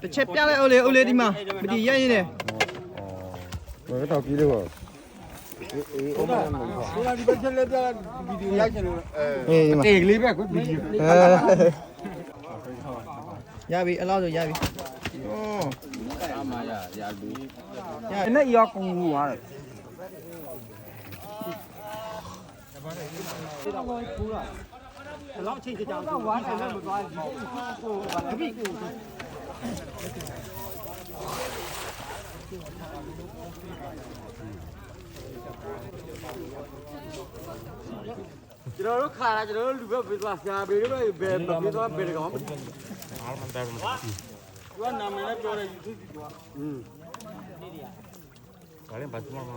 တစ်ချက်ပြလိုက်ဦးလေးဒီမှာပတိရရင်လေဘယ်တော့ပြီးလို့ ဆိုတာဒီဘက်ချက်လက်ပြဗီဒီယိုရိုက်ချင်လို့အေးဒီမှာတေကလေးပဲကွဗီဒီယိုရပြီအဲ့လောက်ဆိုရပြီအမရလူအဲ့နဲ့ရောက်ကုန်ဘူးဟာလောက်ချိန်ကြောင်ဝါတယ်လည်းမသွားဘူးဟိုတပိကိုကျွန်တော်တို့ခါလာကျွန်တော်တို့လူပဲပေးသွားရှာပေးလို့ပဲဘယ်ပေးသွားဘယ်ကောင်အားမတယ်ဘူးသူကနာမည်နဲ့ပြောတယ် YouTube ကဒါလည်းဘာမှမ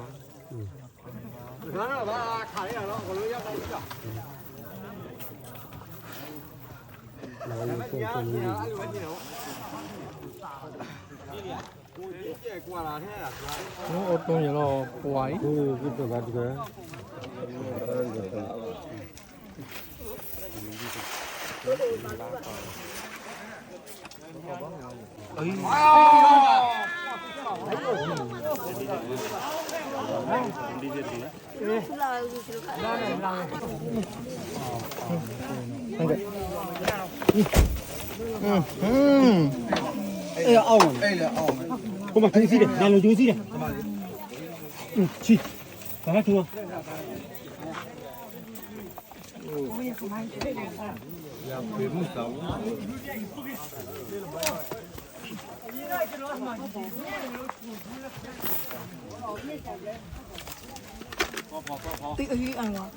ဒါတော့ဘာခါရတော့ဘလို့ရောက်တော့ကြာလာလို့ပုံပုံလေးအဲ့လိုပဲကြည့်တော့ကိုကြည့်ကွာလာတဲ့ဟာဟိုတုံးရတော့ပွားကြီးဟိုကတော့ဘာတကယ်哎呀，熬嘛！哎呀，熬嘛！我们看戏的，拿路就戏的。去，赶快去啊！对，鱼安了。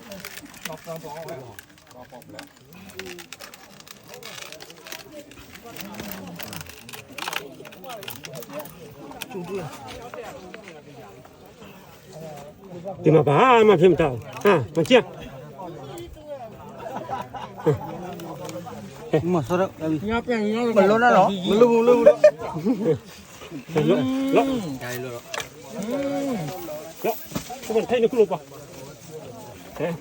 ဒီမှာဘာမှဖြစ်မတော့ဟာမကြက်မဆရညပြန်ညမလုံးနဲ့တော့မလုံးဘူးလို့လောလောဒါလောလောကိုမထိုင်နေခုလို့ပါဟဲ့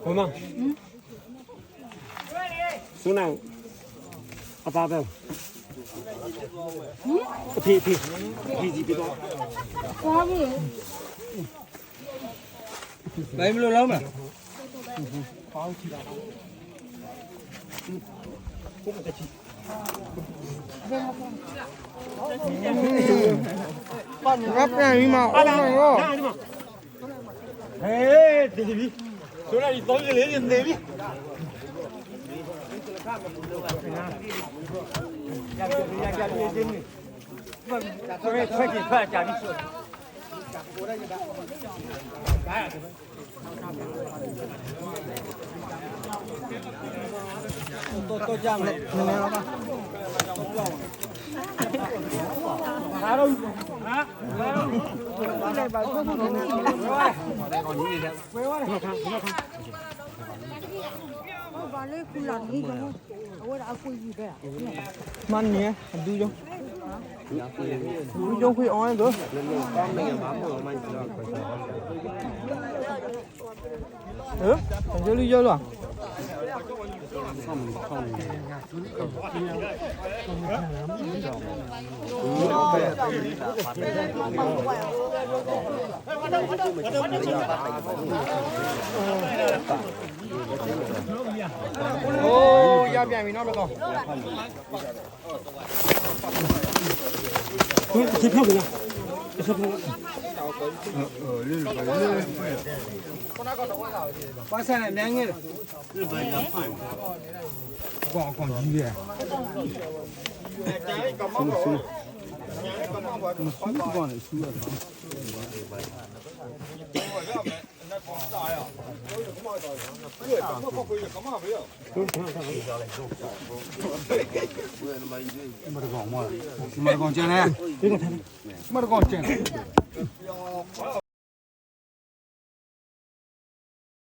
好吗？苏南，阿爸爸，皮别多。花不？来没有老嘛？ငါပြန်ပြီးမှအော်နော်ရောဟေးတေပြီဆိုလာဒီတော့ကလေးနေပြီရပြပြချင်းနေထွက်ကြည့်ကြပြီတော့ကြမယ်နည်းနည်းတော့အားလုံးဟာလိုက်ပါဆုံးနေတယ်ကောင်းကြီးတယ်ဝဲသွားတယ်ဘာလဲခုလာနေကြတော့ဝဲအကူကြီးပဲမန်နေအဒူကြောလူကြောခွေအောင်တော့ကောင်းနေမှာမဟုတ်မှန်းတော့ဟမ်ကျလူရောက်လားโอ้ยาပြန်ပြီเนาะမကောင်း这票给他，这票。ပါဆန်နဲ့မြန်ငယ်日本人饭。光ကြီးပဲမရကောင်ကျန်လဲမရကောင်ကျန်